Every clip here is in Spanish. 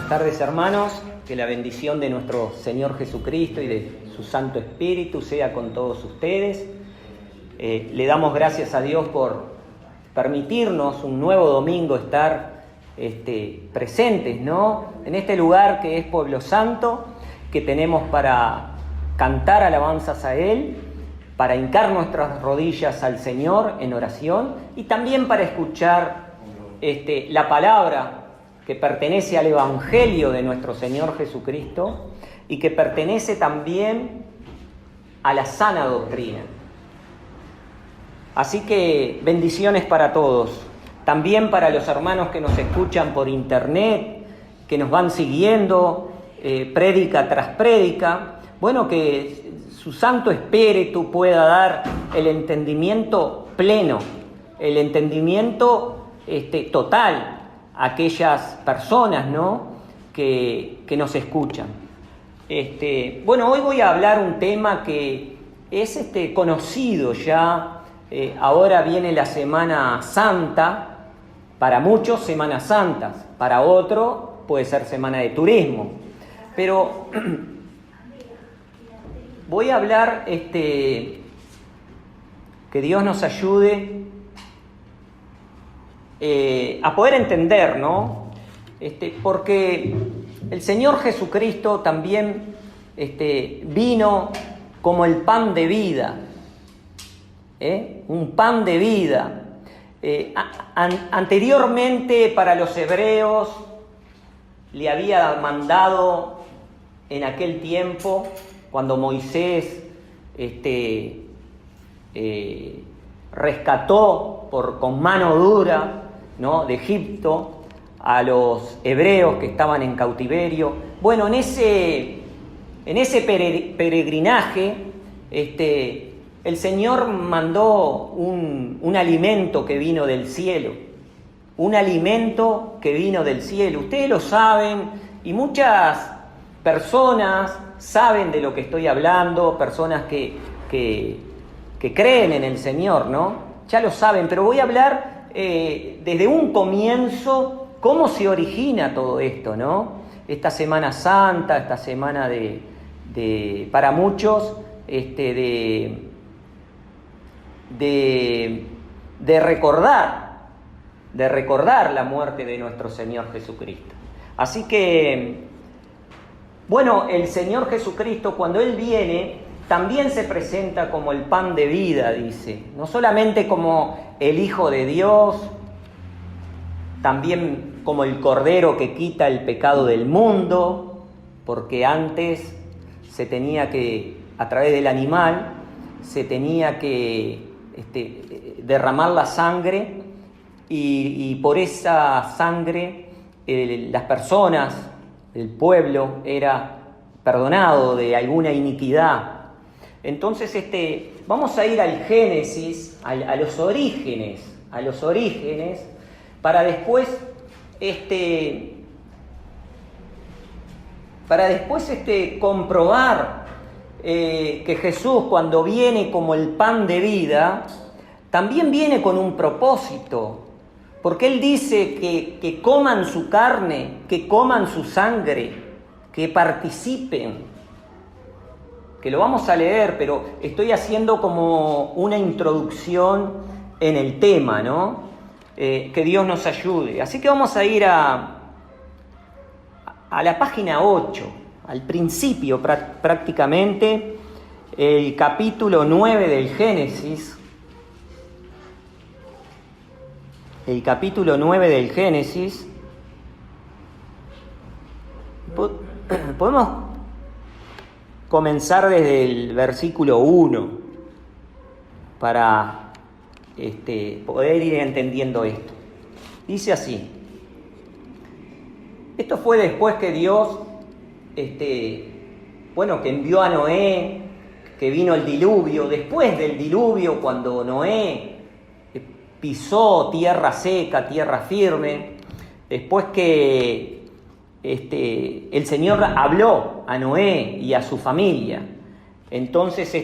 Buenas tardes, hermanos. Que la bendición de nuestro Señor Jesucristo y de su Santo Espíritu sea con todos ustedes. Le damos gracias a Dios por permitirnos un nuevo domingo estar presentes, ¿no? En este lugar que es Pueblo Santo, que tenemos para cantar alabanzas a Él, para hincar nuestras rodillas al Señor en oración y también para escuchar la palabra que pertenece al Evangelio de nuestro Señor Jesucristo y que pertenece también a la sana doctrina. Así que bendiciones para todos, también para los hermanos que nos escuchan por internet, que nos van siguiendo prédica tras prédica. Bueno, que su Santo Espíritu pueda dar el entendimiento pleno, el entendimiento total a aquellas personas, ¿no?, que nos escuchan. Bueno, hoy voy a hablar un tema que es conocido ya. Ahora viene la Semana Santa, para muchos Semanas Santas, para otros puede ser Semana de Turismo, pero voy a hablar, que Dios nos ayude a poder entender, ¿no? Porque el Señor Jesucristo también vino como el pan de vida, un pan de vida. Anteriormente para los hebreos le había mandado en aquel tiempo, cuando Moisés rescató con mano dura, ¿no?, de Egipto a los hebreos que estaban en cautiverio. Bueno, en ese peregrinaje el Señor mandó un alimento que vino del cielo, un alimento que vino del cielo. Ustedes lo saben y muchas personas saben de lo que estoy hablando, personas que creen en el Señor, ¿no? Ya lo saben, pero voy a hablar desde un comienzo cómo se origina todo esto, ¿no? Esta Semana Santa, esta semana para muchos, de recordar la muerte de nuestro Señor Jesucristo. Así que, bueno, el Señor Jesucristo, cuando Él viene, también se presenta como el pan de vida, dice. No solamente como el Hijo de Dios, también como el Cordero que quita el pecado del mundo, porque antes se tenía que, a través del animal, se tenía que derramar la sangre y por esa sangre las personas, el pueblo, era perdonado de alguna iniquidad. Entonces, vamos a ir al Génesis, a los orígenes, para después, comprobar que Jesús, cuando viene como el pan de vida, también viene con un propósito, porque Él dice que coman su carne, que coman su sangre, que participen. Que lo vamos a leer, pero estoy haciendo como una introducción en el tema, ¿no? Que Dios nos ayude. Así que vamos a ir a la página 8, al principio prácticamente, el capítulo 9 del Génesis. El capítulo 9 del Génesis. Podemos comenzar desde el versículo 1 para poder ir entendiendo esto. Dice así: esto fue después que Dios, que envió a Noé, que vino el diluvio. Después del diluvio, cuando Noé pisó tierra seca, tierra firme, después que el Señor habló a Noé y a su familia. Entonces,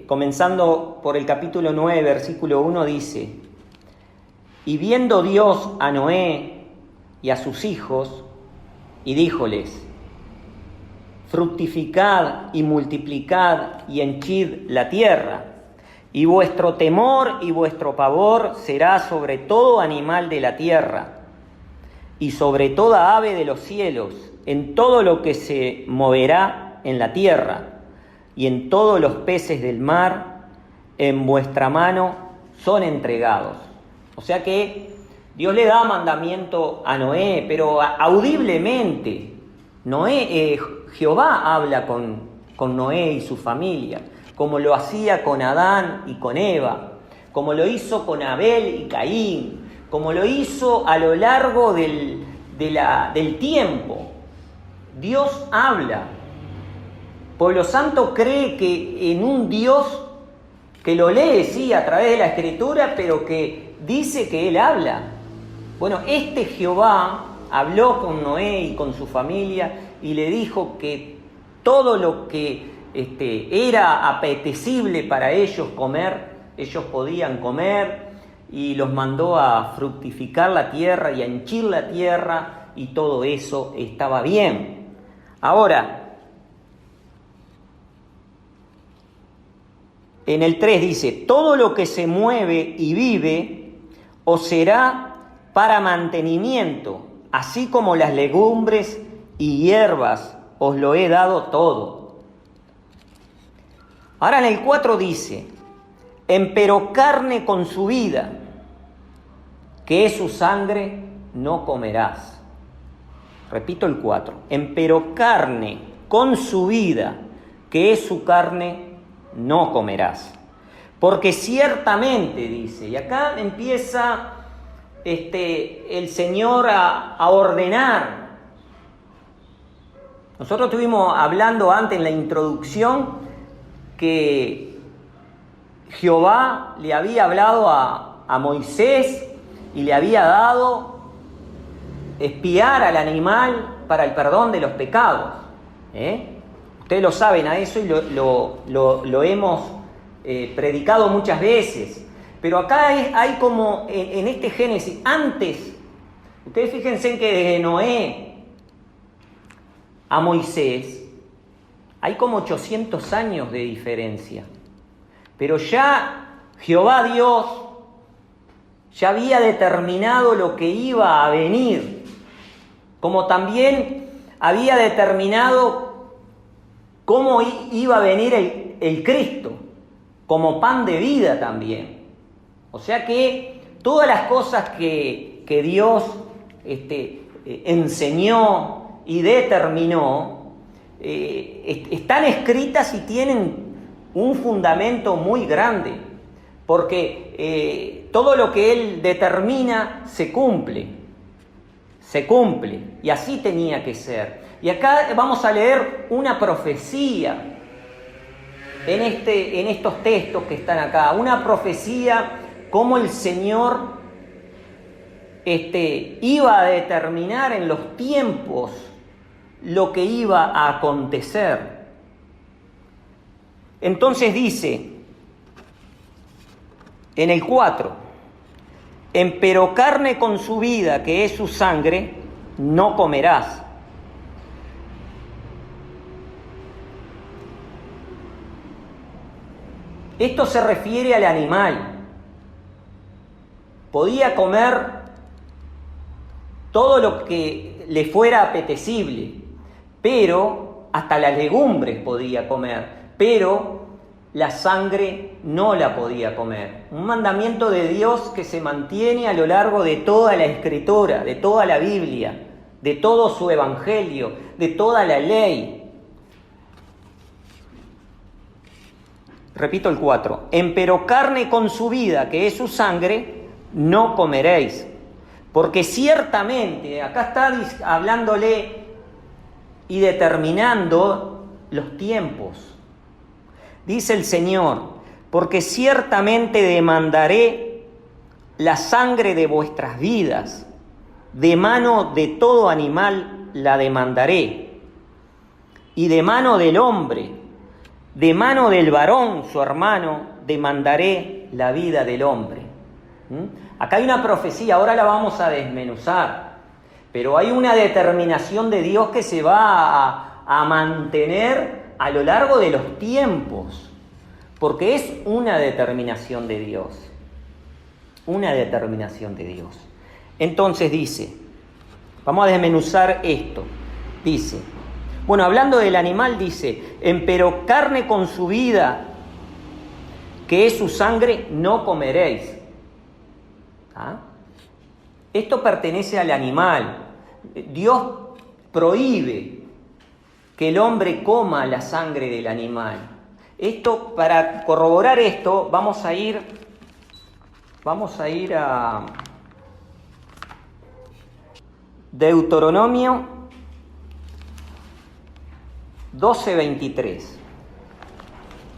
comenzando por el capítulo 9, versículo 1, dice: y viendo Dios a Noé y a sus hijos, y díjoles: fructificad y multiplicad y henchid la tierra, y vuestro temor y vuestro pavor será sobre todo animal de la tierra, y sobre toda ave de los cielos, en todo lo que se moverá en la tierra, y en todos los peces del mar, en vuestra mano son entregados. O sea que Dios le da mandamiento a Noé, pero audiblemente. Jehová habla con Noé y su familia, como lo hacía con Adán y con Eva, como lo hizo con Abel y Caín, como lo hizo a lo largo del tiempo. Dios habla. Pueblo Santo cree que en un Dios que lo lee, sí, a través de la Escritura, pero que dice que Él habla. Bueno, este Jehová habló con Noé y con su familia y le dijo que todo lo que era apetecible para ellos comer, ellos podían comer, y los mandó a fructificar la tierra y a henchir la tierra, y todo eso estaba bien. Ahora, en el 3 dice: todo lo que se mueve y vive os será para mantenimiento, así como las legumbres y hierbas, os lo he dado todo. Ahora en el 4 dice: empero carne con su vida, que es su sangre, no comerás. Repito el 4: empero carne con su vida, que es su carne, no comerás. Porque ciertamente, dice, y acá empieza el Señor a ordenar. Nosotros estuvimos hablando antes en la introducción que Jehová le había hablado a Moisés y le había dado espiar al animal para el perdón de los pecados. Ustedes lo saben a eso y lo hemos predicado muchas veces. Pero acá hay como en este Génesis, antes, ustedes fíjense que desde Noé a Moisés hay como 800 años de diferencia. Pero ya Jehová Dios ya había determinado lo que iba a venir, como también había determinado cómo iba a venir el Cristo, como pan de vida también. O sea que todas las cosas que Dios enseñó y determinó están escritas y tienen un fundamento muy grande, porque todo lo que Él determina se cumple, y así tenía que ser. Y acá vamos a leer una profecía en estos textos que están acá, una profecía cómo el Señor iba a determinar en los tiempos lo que iba a acontecer. Entonces dice en el 4: empero carne con su vida, que es su sangre, no comerás. Esto se refiere al animal. Podía comer todo lo que le fuera apetecible, pero hasta las legumbres podía comer, pero la sangre no la podía comer. Un mandamiento de Dios que se mantiene a lo largo de toda la Escritura, de toda la Biblia, de todo su Evangelio, de toda la ley. Repito el 4: empero carne con su vida, que es su sangre, no comeréis. Porque ciertamente, acá está hablándole y determinando los tiempos. Dice el Señor: porque ciertamente demandaré la sangre de vuestras vidas, de mano de todo animal la demandaré, y de mano del hombre, de mano del varón, su hermano, demandaré la vida del hombre. Acá hay una profecía, ahora la vamos a desmenuzar, pero hay una determinación de Dios que se va a mantener a lo largo de los tiempos, porque es una determinación de Dios, una determinación de Dios. Entonces dice, vamos a desmenuzar esto, dice, bueno, hablando del animal dice, empero carne con su vida, que es su sangre, no comeréis. ¿Ah? Esto pertenece al animal. Dios prohíbe que el hombre coma la sangre del animal. Esto, para corroborar esto, vamos a ir a Deuteronomio 12:23.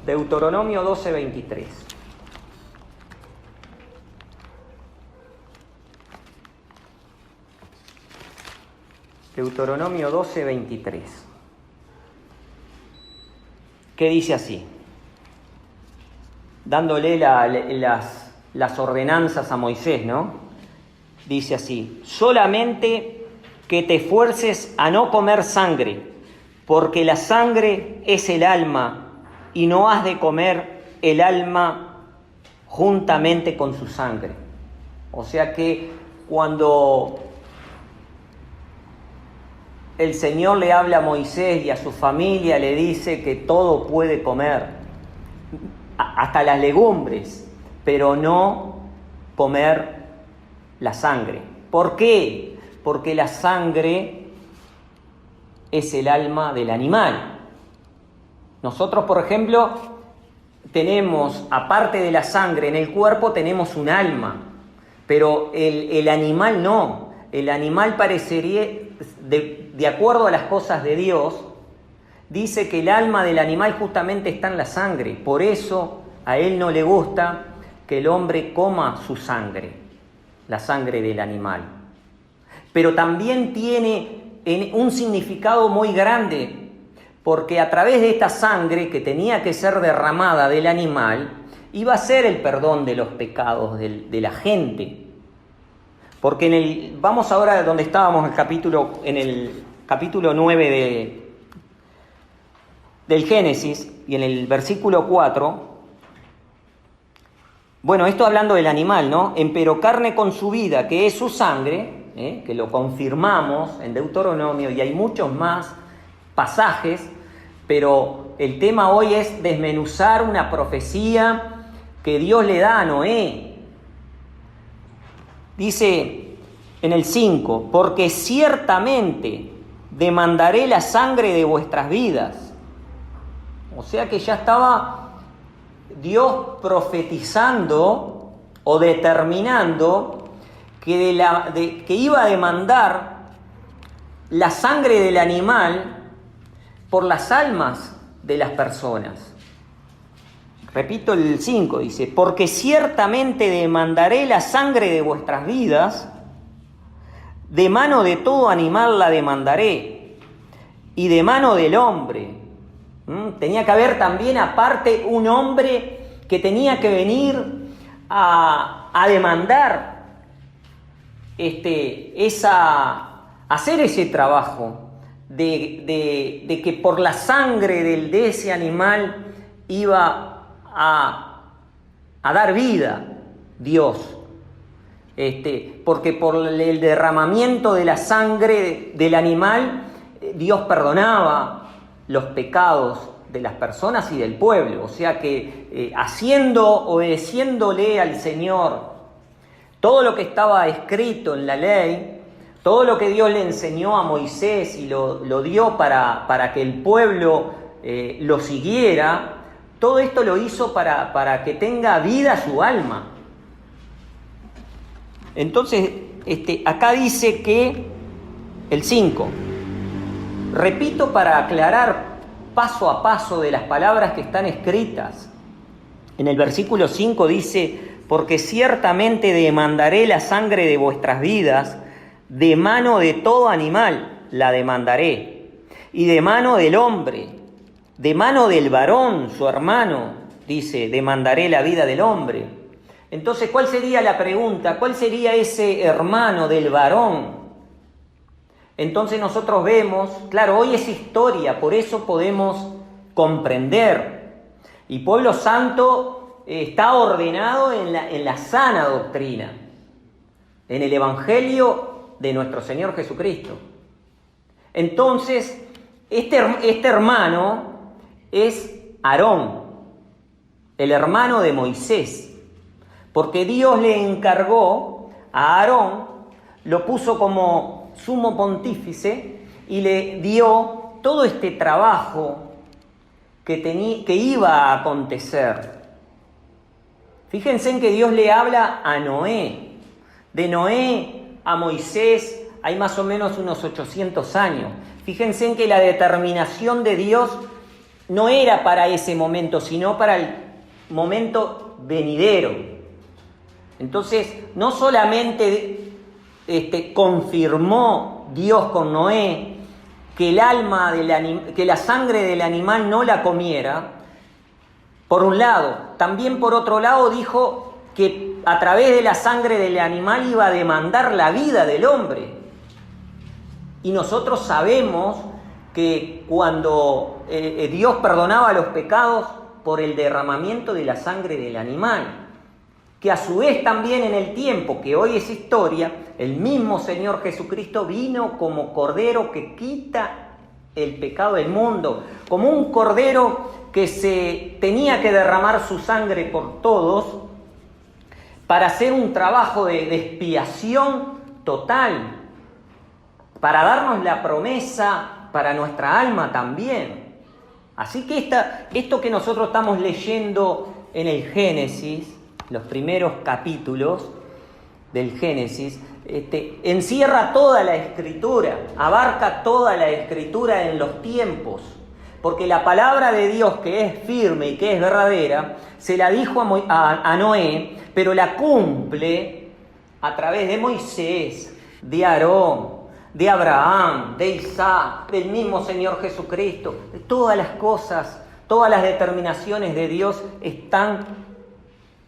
Deuteronomio 12:23. Deuteronomio 12:23. ¿Qué dice así? Dándole las ordenanzas a Moisés, ¿no? Dice así: solamente que te esfuerces a no comer sangre, porque la sangre es el alma, y no has de comer el alma juntamente con su sangre. O sea que cuando el Señor le habla a Moisés y a su familia, le dice que todo puede comer, hasta las legumbres, pero no comer la sangre. ¿Por qué? Porque la sangre es el alma del animal. Nosotros, por ejemplo, tenemos, aparte de la sangre en el cuerpo, tenemos un alma, pero el animal no. El animal parecería, de acuerdo a las cosas de Dios, dice que el alma del animal justamente está en la sangre. Por eso a él no le gusta que el hombre coma su sangre, la sangre del animal. Pero también tiene un significado muy grande, porque a través de esta sangre que tenía que ser derramada del animal, iba a ser el perdón de los pecados de la gente. Porque vamos ahora donde estábamos en el capítulo 9 del Génesis, y en el versículo 4, bueno, esto hablando del animal, ¿no? Empero carne con su vida, que es su sangre, que lo confirmamos en Deuteronomio, y hay muchos más pasajes, pero el tema hoy es desmenuzar una profecía que Dios le da a Noé. Dice en el 5, porque ciertamente demandaré la sangre de vuestras vidas. O sea que ya estaba Dios profetizando o determinando que iba a demandar la sangre del animal por las almas de las personas. Repito el 5, dice, porque ciertamente demandaré la sangre de vuestras vidas, de mano de todo animal la demandaré, y de mano del hombre. Tenía que haber también aparte un hombre que tenía que venir a demandar hacer ese trabajo de que por la sangre de ese animal iba a dar vida Dios. Porque por el derramamiento de la sangre del animal, Dios perdonaba los pecados de las personas y del pueblo. O sea que obedeciéndole al Señor todo lo que estaba escrito en la ley, todo lo que Dios le enseñó a Moisés y lo dio para que el pueblo lo siguiera, todo esto lo hizo para que tenga vida su alma. Entonces, acá dice que el 5, repito para aclarar paso a paso de las palabras que están escritas. En el versículo 5 dice, porque ciertamente demandaré la sangre de vuestras vidas, de mano de todo animal la demandaré, y de mano del hombre, de mano del varón, su hermano, dice, demandaré la vida del hombre. Entonces, ¿cuál sería la pregunta? ¿Cuál sería ese hermano del varón? Entonces nosotros vemos, claro, hoy es historia, por eso podemos comprender. Y pueblo santo está ordenado en la sana doctrina, en el Evangelio de nuestro Señor Jesucristo. Entonces, este hermano es Aarón, el hermano de Moisés, porque Dios le encargó a Aarón, lo puso como sumo pontífice y le dio todo este trabajo que iba a acontecer. Fíjense en que Dios le habla a Noé. De Noé a Moisés hay más o menos unos 800 años. Fíjense en que la determinación de Dios no era para ese momento, sino para el momento venidero. Entonces, no solamente confirmó Dios con Noé que que la sangre del animal no la comiera, por un lado, también por otro lado dijo que a través de la sangre del animal iba a demandar la vida del hombre. Y nosotros sabemos que cuando Dios perdonaba los pecados por el derramamiento de la sangre del animal, que a su vez también en el tiempo, que hoy es historia, el mismo Señor Jesucristo vino como cordero que quita el pecado del mundo, como un cordero que se tenía que derramar su sangre por todos para hacer un trabajo de expiación total, para darnos la promesa para nuestra alma también. Así que esto que nosotros estamos leyendo en el Génesis, los primeros capítulos del Génesis, encierra toda la Escritura, abarca toda la Escritura en los tiempos, porque la palabra de Dios, que es firme y que es verdadera, se la dijo a Noé, pero la cumple a través de Moisés, de Aarón, de Abraham, de Isaac, del mismo Señor Jesucristo. Todas las cosas, todas las determinaciones de Dios están.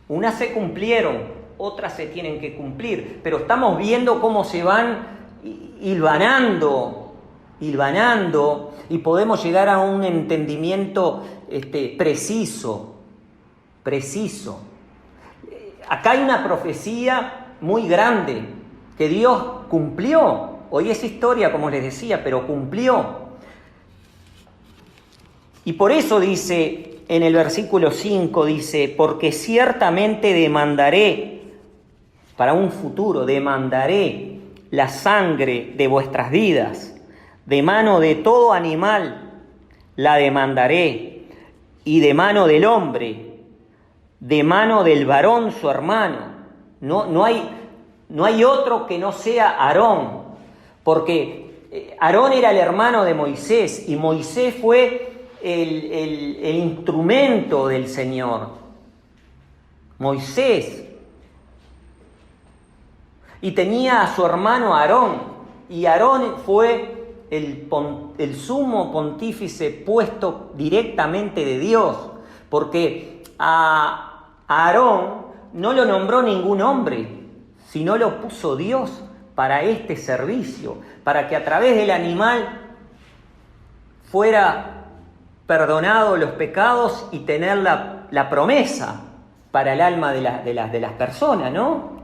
Unas se cumplieron, otras se tienen que cumplir, pero estamos viendo cómo se van hilvanando, y podemos llegar a un entendimiento preciso. Acá hay una profecía muy grande que Dios cumplió. Hoy es historia, como les decía, pero cumplió. Y por eso dice en el versículo 5, dice, porque ciertamente demandaré, para un futuro, demandaré la sangre de vuestras vidas, de mano de todo animal la demandaré, y de mano del hombre, de mano del varón su hermano. No hay otro que no sea Aarón, porque Aarón era el hermano de Moisés, y Moisés fue el instrumento del Señor. Moisés. Y tenía a su hermano Aarón, y Aarón fue el sumo pontífice puesto directamente de Dios, porque a Aarón no lo nombró ningún hombre, sino lo puso Dios para este servicio, para que a través del animal fuera perdonado los pecados y tener la promesa para el alma de las personas, ¿no?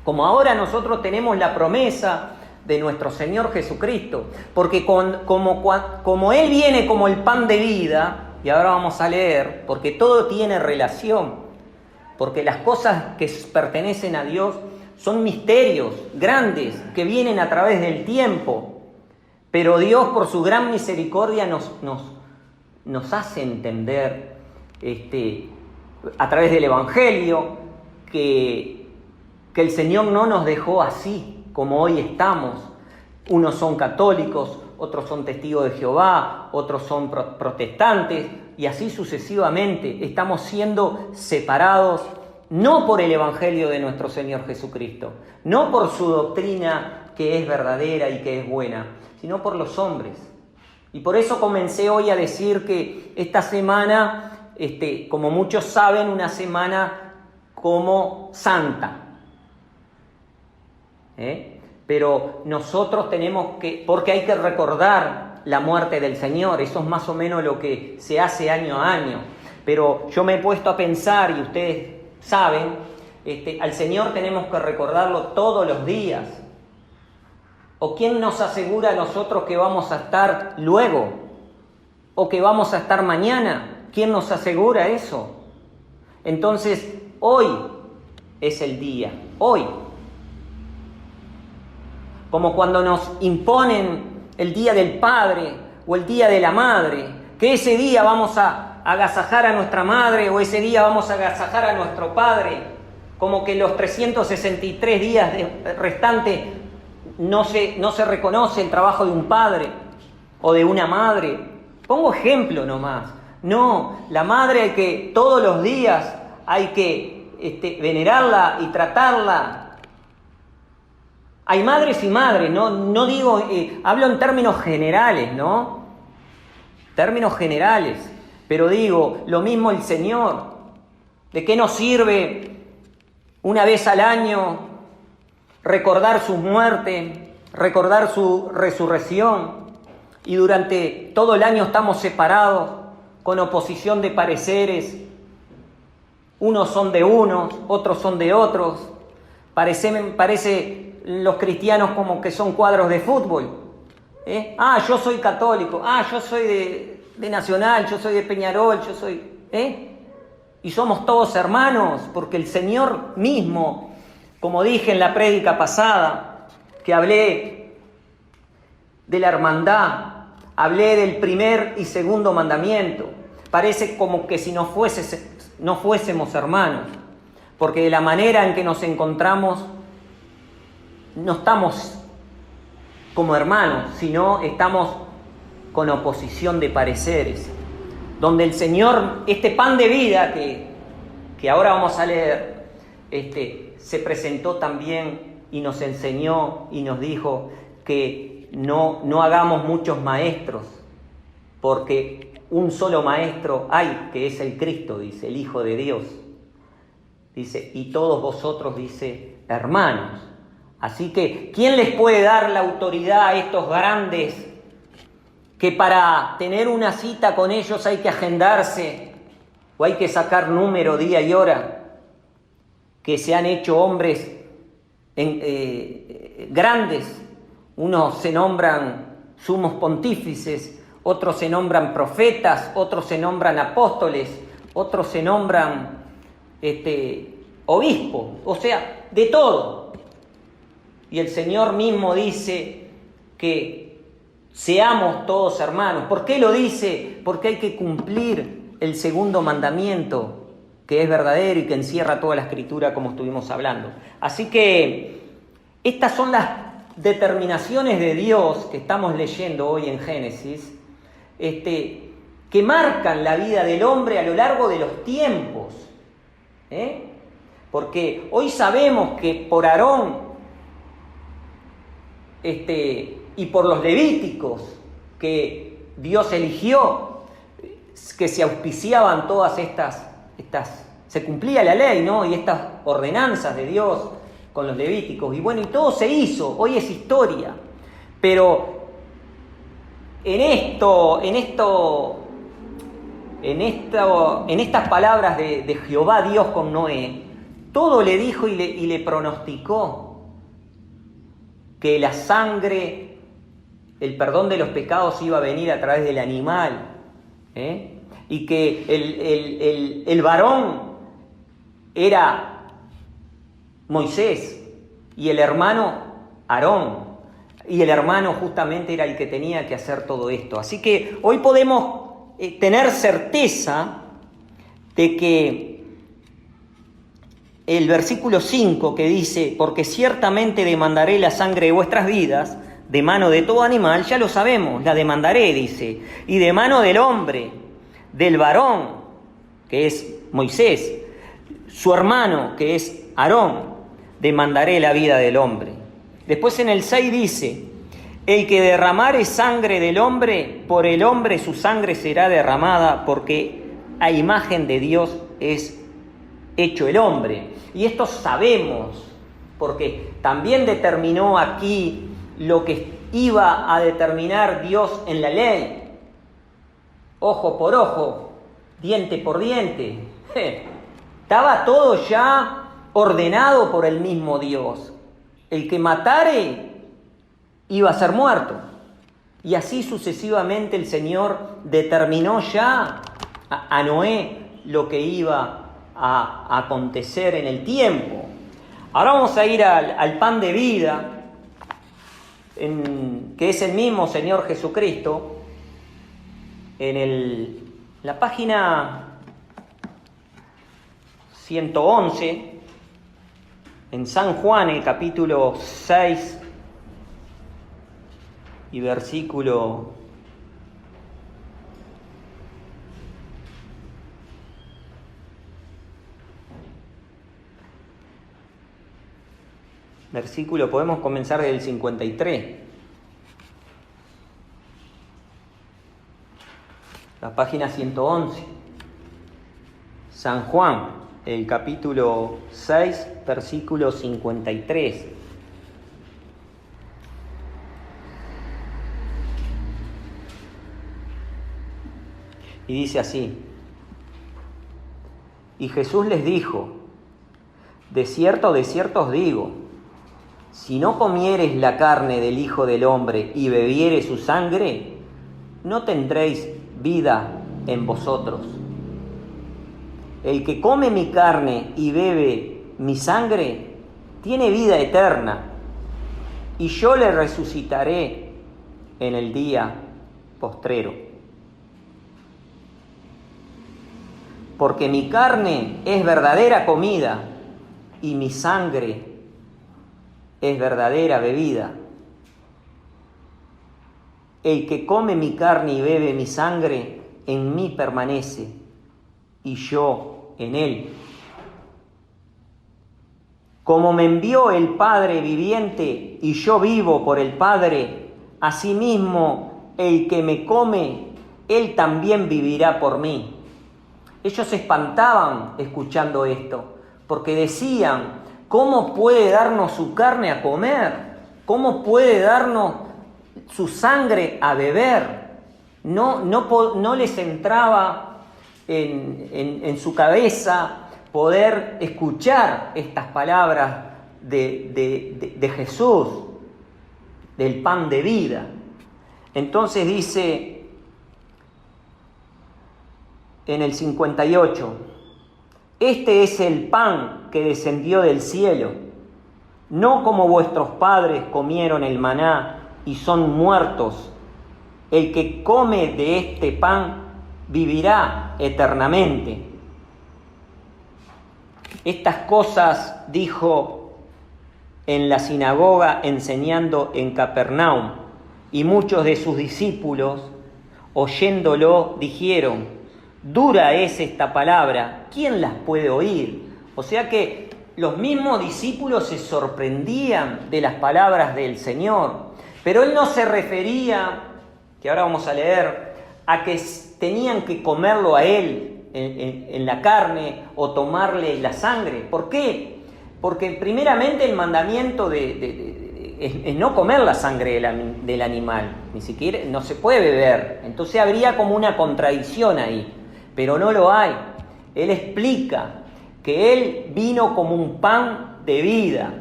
Como ahora nosotros tenemos la promesa de nuestro Señor Jesucristo, porque como Él viene como el pan de vida, y ahora vamos a leer, porque todo tiene relación, porque las cosas que pertenecen a Dios son misterios grandes que vienen a través del tiempo, pero Dios por su gran misericordia nos hace entender a través del Evangelio que el Señor no nos dejó así como hoy estamos. Unos son católicos, otros son testigos de Jehová, otros son protestantes, y así sucesivamente. Estamos siendo separados no por el Evangelio de nuestro Señor Jesucristo, no por su doctrina que es verdadera y que es buena, sino por los hombres. Y por eso comencé hoy a decir que esta semana, como muchos saben, una semana como santa. pero nosotros tenemos que, porque hay que recordar la muerte del Señor, eso es más o menos lo que se hace año a año. Pero yo me he puesto a pensar, y ustedes saben, al Señor tenemos que recordarlo todos los días. ¿O quién nos asegura a nosotros que vamos a estar luego? ¿O que vamos a estar mañana? ¿Quién nos asegura eso? Entonces, hoy es el día, hoy. Como cuando nos imponen el Día del Padre o el Día de la Madre, que ese día vamos a agasajar a nuestra madre o ese día vamos a agasajar a nuestro padre, como que los 363 días restantes no se reconoce el trabajo de un padre o de una madre. Pongo ejemplo nomás. No, la madre hay que todos los días hay que venerarla y tratarla. Hay madres y madres, no digo, hablo en términos generales, ¿no? Términos generales, pero digo, lo mismo el Señor. ¿De qué nos sirve una vez al año recordar su muerte, recordar su resurrección, y durante todo el año estamos separados con oposición de pareceres? Unos son de unos, otros son de otros. Parece los cristianos como que son cuadros de fútbol. Yo soy católico, yo soy de Nacional, yo soy de Peñarol, yo soy... Y somos todos hermanos, porque el Señor mismo, como dije en la prédica pasada, que hablé de la hermandad, hablé del primer y segundo mandamiento, parece como que si no fuésemos hermanos, porque de la manera en que nos encontramos, no estamos como hermanos, sino estamos con oposición de pareceres, donde el Señor, este pan de vida que ahora vamos a leer, se presentó también y nos enseñó y nos dijo que no hagamos muchos maestros, porque un solo maestro hay, que es el Cristo, dice, el Hijo de Dios. Dice, y todos vosotros, dice, hermanos. Así que, ¿quién les puede dar la autoridad a estos grandes que para tener una cita con ellos hay que agendarse o hay que sacar número, día y hora? Que se han hecho hombres grandes. Unos se nombran sumos pontífices, otros se nombran profetas, otros se nombran apóstoles, otros se nombran obispos, o sea, de todo. Y el Señor mismo dice que seamos todos hermanos. ¿Por qué lo dice? Porque hay que cumplir el segundo mandamiento, que es verdadero y que encierra toda la Escritura, como estuvimos hablando. Así que estas son las determinaciones de Dios que estamos leyendo hoy en Génesis, que marcan la vida del hombre a lo largo de los tiempos. Porque hoy sabemos que por Aarón y por los levíticos que Dios eligió, que se auspiciaban todas estas, se cumplía la ley, ¿no? Y estas ordenanzas de Dios con los levíticos, y bueno, y todo se hizo, hoy es historia. Pero en estas palabras de Jehová Dios con Noé, todo le dijo y le pronosticó que la sangre, el perdón de los pecados iba a venir a través del animal, y que el varón era Moisés y el hermano Aarón, y el hermano justamente era el que tenía que hacer todo esto. Así que hoy podemos tener certeza de que el versículo 5 que dice, porque ciertamente demandaré la sangre de vuestras vidas, de mano de todo animal, ya lo sabemos, la demandaré, dice, y de mano del hombre, del varón, que es Moisés, su hermano, que es Aarón, demandaré la vida del hombre. Después en el 6 dice, el que derramare sangre del hombre, por el hombre su sangre será derramada, porque a imagen de Dios es hecho el hombre. Y esto sabemos, porque también determinó aquí lo que iba a determinar Dios en la ley. Ojo por ojo, diente por diente. Estaba todo ya ordenado por el mismo Dios. El que matare iba a ser muerto. Y así sucesivamente el Señor determinó ya a Noé lo que iba a acontecer en el tiempo. Ahora vamos a ir al pan de vida, que es el mismo Señor Jesucristo. En la página 111, en San Juan, el capítulo 6 y versículo 5. Podemos comenzar del 53. La página 111. San Juan, el capítulo 6, versículo 53. Y dice así: y Jesús les dijo: de cierto os digo, si no comiereis la carne del Hijo del Hombre y bebiereis su sangre, no tendréis vida en vosotros. El que come mi carne y bebe mi sangre, tiene vida eterna, y yo le resucitaré en el día postrero. Porque mi carne es verdadera comida, y mi sangre es verdadera bebida. El que come mi carne y bebe mi sangre, en mí permanece, y yo en él. Como me envió el Padre viviente, y yo vivo por el Padre, asimismo el que me come, él también vivirá por mí. Ellos se espantaban escuchando esto, porque decían: ¿cómo puede darnos su carne a comer? ¿Cómo puede darnos su sangre a beber? No les entraba en su cabeza poder escuchar estas palabras de Jesús, del pan de vida. Entonces dice en el 58: este es el pan que descendió del cielo, no como vuestros padres comieron el maná y son muertos. El que come de este pan vivirá eternamente. Estas cosas dijo en la sinagoga enseñando en Capernaum, y muchos de sus discípulos, oyéndolo, dijeron: dura es esta palabra, ¿quién las puede oír? O sea que los mismos discípulos se sorprendían de las palabras del Señor, pero Él no se refería, que ahora vamos a leer, a que tenían que comerlo a Él en la carne o tomarle la sangre. ¿Por qué? Porque primeramente el mandamiento es no comer la sangre del animal, ni siquiera no se puede beber. Entonces habría como una contradicción ahí, pero no lo hay. Él explica que Él vino como un pan de vida,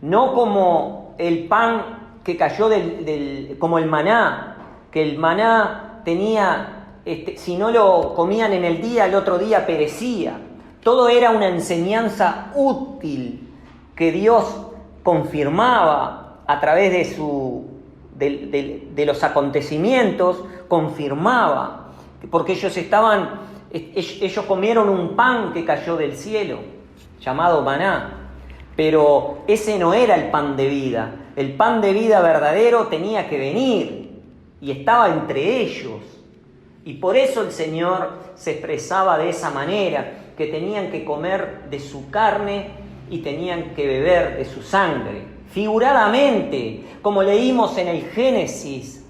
no como el pan que cayó como el maná, que el maná tenía, si no lo comían en el día, el otro día perecía. Todo era una enseñanza útil que Dios confirmaba a través de los acontecimientos, confirmaba, porque ellos comieron un pan que cayó del cielo, llamado maná, pero ese no era el pan de vida. El pan de vida verdadero tenía que venir y estaba entre ellos. Y por eso el Señor se expresaba de esa manera, que tenían que comer de su carne y tenían que beber de su sangre. Figuradamente, como leímos en el Génesis.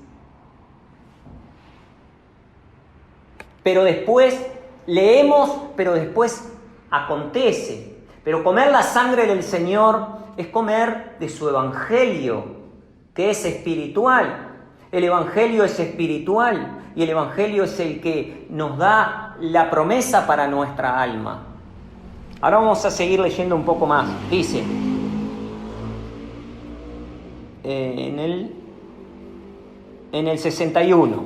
Pero después leemos, pero después acontece. Pero comer la sangre del Señor es comer de su Evangelio, que es espiritual. El Evangelio es espiritual y el Evangelio es el que nos da la promesa para nuestra alma. Ahora vamos a seguir leyendo un poco más. Dice, en el 61,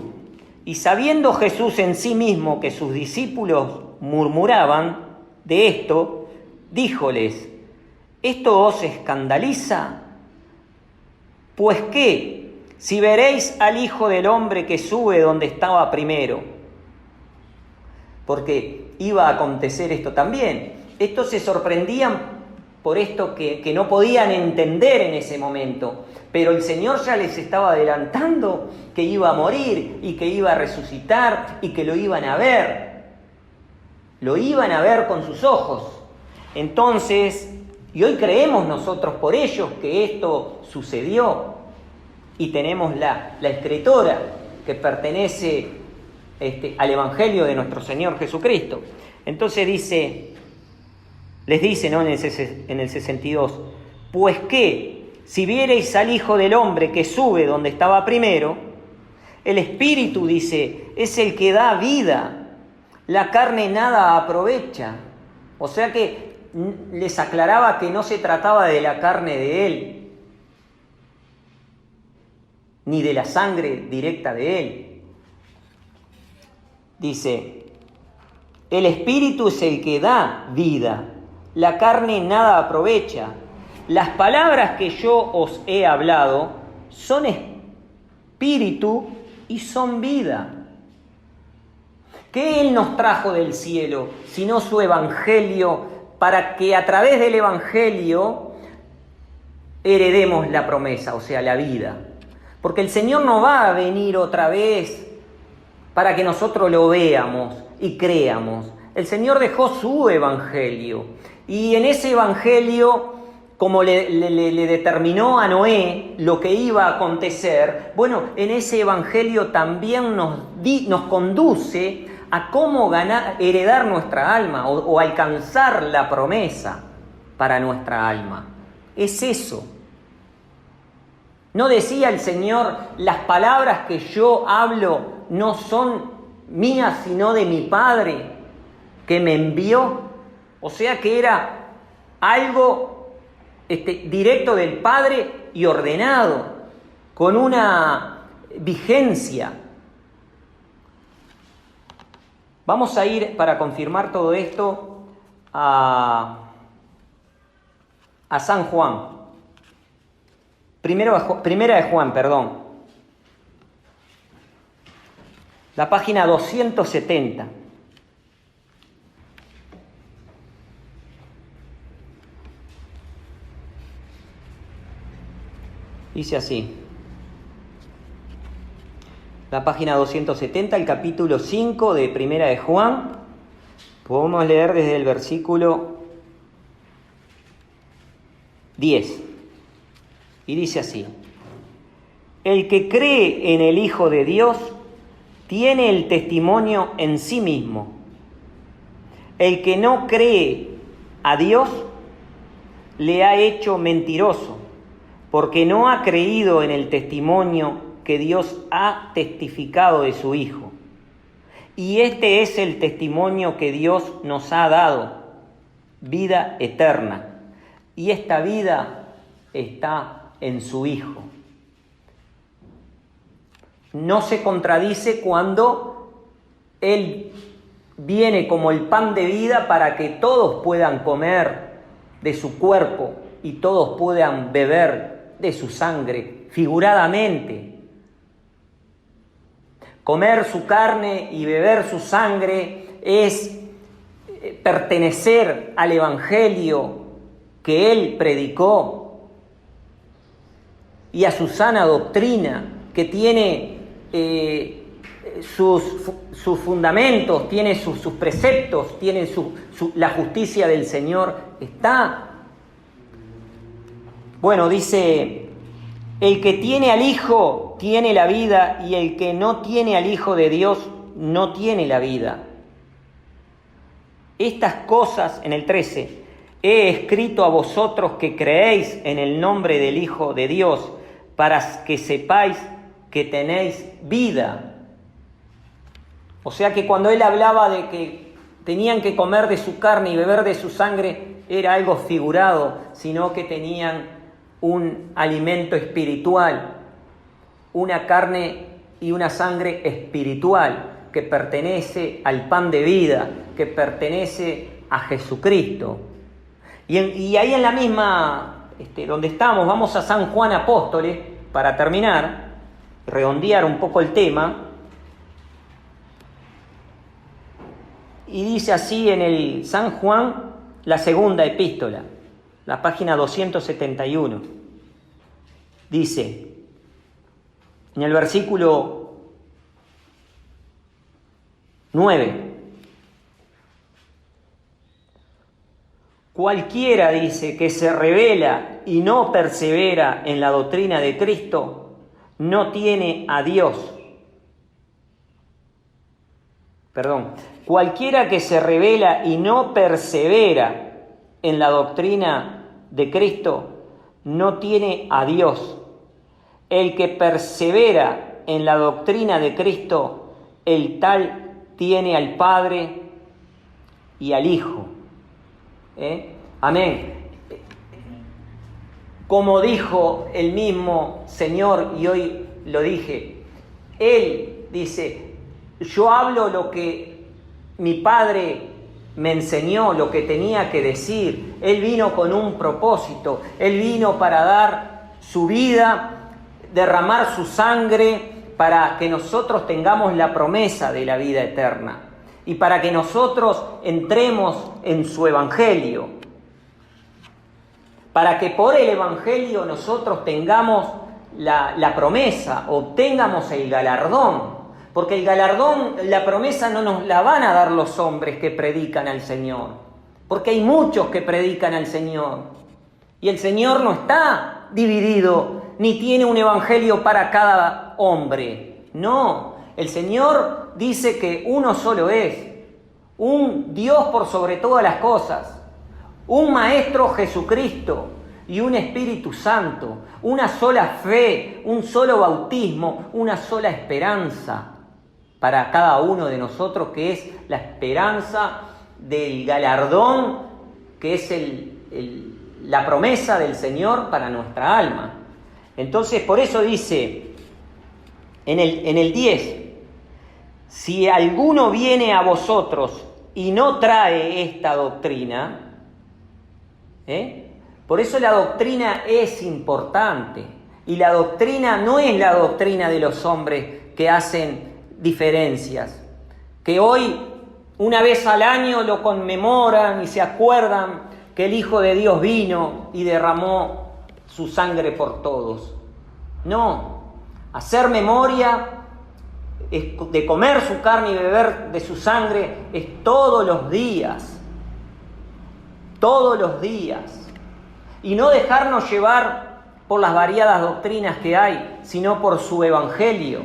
y sabiendo Jesús en sí mismo que sus discípulos murmuraban de esto, díjoles, ¿esto os escandaliza? Pues qué, si veréis al Hijo del Hombre que sube donde estaba primero. Porque iba a acontecer esto también. Estos se sorprendían por esto que no podían entender en ese momento. Pero el Señor ya les estaba adelantando que iba a morir y que iba a resucitar y que lo iban a ver. Lo iban a ver con sus ojos. Entonces, y hoy creemos nosotros por ellos que esto sucedió. Y tenemos la escritura que pertenece al Evangelio de nuestro Señor Jesucristo. Entonces les dice, ¿no?, en el 62, pues que si viereis al Hijo del Hombre que sube donde estaba primero, el Espíritu, dice, es el que da vida, la carne nada aprovecha. O sea que les aclaraba que no se trataba de la carne de Él, ni de la sangre directa de Él. Dice, el Espíritu es el que da vida, la carne nada aprovecha. Las palabras que yo os he hablado son espíritu y son vida. ¿Qué Él nos trajo del cielo, sino su Evangelio, para que a través del Evangelio heredemos la promesa, o sea, la vida? Porque el Señor no va a venir otra vez para que nosotros lo veamos y creamos. El Señor dejó su Evangelio. Y en ese Evangelio, como le determinó a Noé lo que iba a acontecer, bueno, en ese Evangelio también nos conduce a cómo heredar nuestra alma o alcanzar la promesa para nuestra alma. Es eso. ¿No decía el Señor, las palabras que yo hablo no son mías, sino de mi Padre que me envió? O sea que era algo directo del Padre y ordenado, con una vigencia. Vamos a ir, para confirmar todo esto, a San Juan. Primera de Juan, perdón. La página 270. Dice así. La página 270, el capítulo 5 de Primera de Juan. Podemos leer desde el versículo 10. Y dice así: el que cree en el Hijo de Dios tiene el testimonio en sí mismo. El que no cree a Dios le ha hecho mentiroso, porque no ha creído en el testimonio que Dios ha testificado de su Hijo. Y este es el testimonio que Dios nos ha dado, vida eterna. Y esta vida está en su Hijo. No se contradice cuando Él viene como el pan de vida para que todos puedan comer de su cuerpo y todos puedan beber de su sangre, figuradamente. Comer su carne y beber su sangre es pertenecer al Evangelio que Él predicó y a su sana doctrina, que tiene sus fundamentos, tiene sus preceptos, tiene la justicia del Señor. Está. Bueno, dice, el que tiene al Hijo tiene la vida, y el que no tiene al Hijo de Dios no tiene la vida. Estas cosas, en el 13, he escrito a vosotros que creéis en el nombre del Hijo de Dios, para que sepáis que tenéis vida. O sea que cuando él hablaba de que tenían que comer de su carne y beber de su sangre, era algo figurado, sino que tenían un alimento espiritual, una carne y una sangre espiritual que pertenece al pan de vida, que pertenece a Jesucristo. Y ahí en la misma, donde estamos, vamos a San Juan Apóstoles, para terminar, redondear un poco el tema. Y dice así en el San Juan, la segunda epístola, la página 271. Dice, en el versículo 9, cualquiera, dice, que se rebela y no persevera en la doctrina de Cristo, no tiene a Dios. Cualquiera que se rebela y no persevera en la doctrina de Cristo, no tiene a Dios. El que persevera en la doctrina de Cristo, el tal tiene al Padre y al Hijo. Amén. Como dijo el mismo Señor, y hoy lo dije, Él dice, yo hablo lo que mi Padre me enseñó, lo que tenía que decir. Él vino con un propósito, Él vino para dar su vida, derramar su sangre, para que nosotros tengamos la promesa de la vida eterna y para que nosotros entremos en su Evangelio, para que por el Evangelio nosotros tengamos la promesa, obtengamos el galardón, porque el galardón, la promesa no nos la van a dar los hombres que predican al Señor, porque hay muchos que predican al Señor, y el Señor no está dividido, ni tiene un evangelio para cada hombre. No, el Señor dice que uno solo es, un Dios por sobre todas las cosas, un Maestro Jesucristo y un Espíritu Santo, una sola fe, un solo bautismo, una sola esperanza para cada uno de nosotros, que es la esperanza del galardón, que es la promesa del Señor para nuestra alma. Entonces, por eso dice en el 10, si alguno viene a vosotros y no trae esta doctrina, por eso la doctrina es importante, y la doctrina no es la doctrina de los hombres que hacen diferencias, que hoy una vez al año lo conmemoran y se acuerdan que el Hijo de Dios vino y derramó su sangre por todos. No, hacer memoria de comer su carne y beber de su sangre es todos los días, y no dejarnos llevar por las variadas doctrinas que hay, sino por su Evangelio.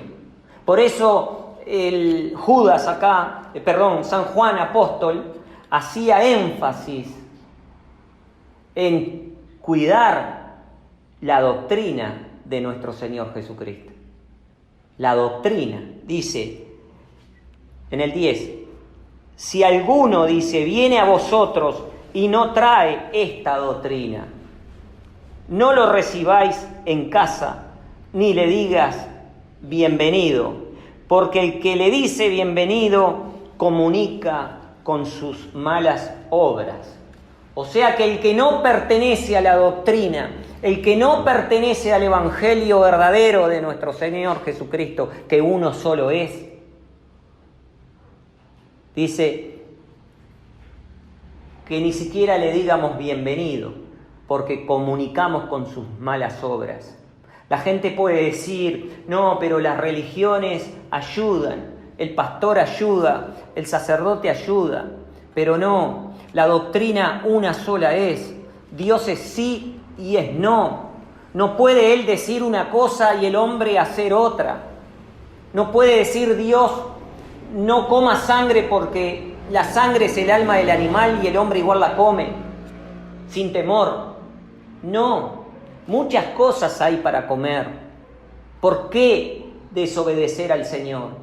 Por eso el Judas San Juan Apóstol hacía énfasis en cuidar la doctrina de nuestro Señor Jesucristo. La doctrina, dice en el 10, si alguno, dice, viene a vosotros y no trae esta doctrina, no lo recibáis en casa, ni le digas bienvenido, porque el que le dice bienvenido comunica con sus malas obras. O sea que el que no pertenece a la doctrina, el que no pertenece al Evangelio verdadero de nuestro Señor Jesucristo, que uno solo es, dice que ni siquiera le digamos bienvenido, porque comunicamos con sus malas obras. La gente puede decir, no, pero las religiones ayudan, el pastor ayuda, el sacerdote ayuda, pero no, la doctrina una sola es, Dios es sí y es no. No puede Él decir una cosa y el hombre hacer otra. No puede decir Dios, no coma sangre porque la sangre es el alma del animal y el hombre igual la come. sin temor. No, muchas cosas hay para comer. ¿Por qué desobedecer al Señor?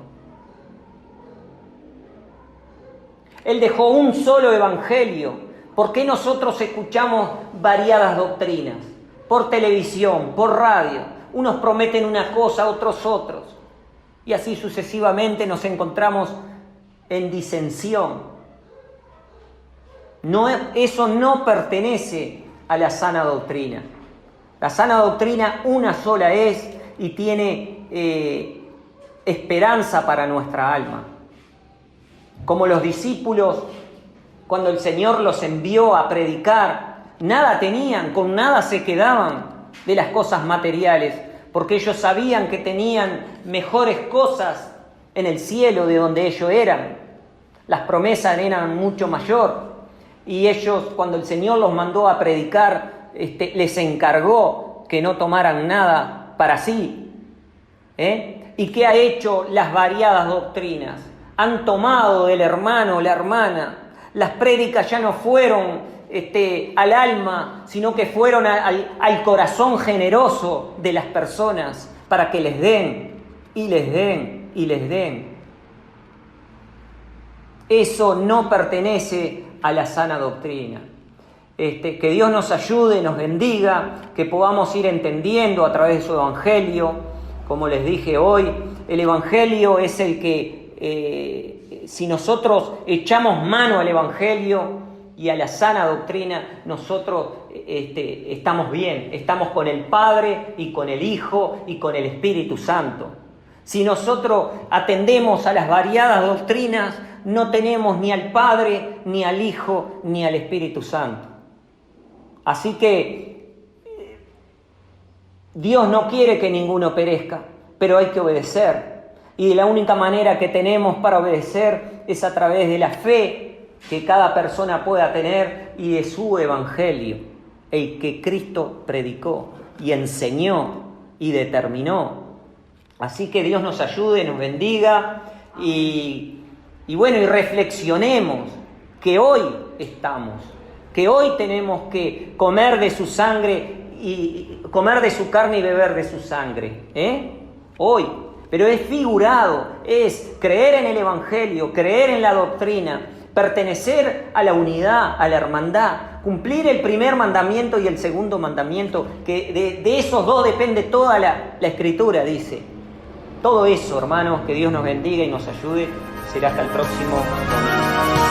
Él dejó un solo evangelio. ¿Por qué nosotros escuchamos variadas doctrinas? Por televisión, por radio. Unos prometen una cosa, otros. Y así sucesivamente nos encontramos en disensión. Eso no pertenece a la sana doctrina. La sana doctrina una sola es y tiene esperanza para nuestra alma. Como los discípulos, cuando el Señor los envió a predicar, nada tenían, con nada se quedaban de las cosas materiales, porque ellos sabían que tenían mejores cosas en el cielo de donde ellos eran. Las promesas eran mucho mayor. Y ellos, cuando el Señor los mandó a predicar, les encargó que no tomaran nada para sí. ¿Y qué ha hecho las variadas doctrinas? Han tomado del hermano o la hermana. Las prédicas ya no fueron al alma, sino que fueron al corazón generoso de las personas para que les den, y les den, y les den. Eso no pertenece a la sana doctrina. Que Dios nos ayude, nos bendiga, que podamos ir entendiendo a través de su Evangelio. Como les dije hoy, el Evangelio es el que, si nosotros echamos mano al Evangelio y a la sana doctrina, nosotros estamos bien, estamos con el Padre y con el Hijo y con el Espíritu Santo. Si nosotros atendemos a las variadas doctrinas, no tenemos ni al Padre, ni al Hijo, ni al Espíritu Santo. Así que Dios no quiere que ninguno perezca, pero hay que obedecer. Y la única manera que tenemos para obedecer es a través de la fe que cada persona pueda tener y de su Evangelio, el que Cristo predicó y enseñó y determinó. Así que Dios nos ayude, nos bendiga y reflexionemos que hoy que hoy tenemos que comer de su sangre y comer de su carne y beber de su sangre. Hoy. Pero es figurado, es creer en el Evangelio, creer en la doctrina, pertenecer a la unidad, a la hermandad, cumplir el primer mandamiento y el segundo mandamiento, que de esos dos depende toda la Escritura, dice. Todo eso, hermanos, que Dios nos bendiga y nos ayude. Será hasta el próximo domingo.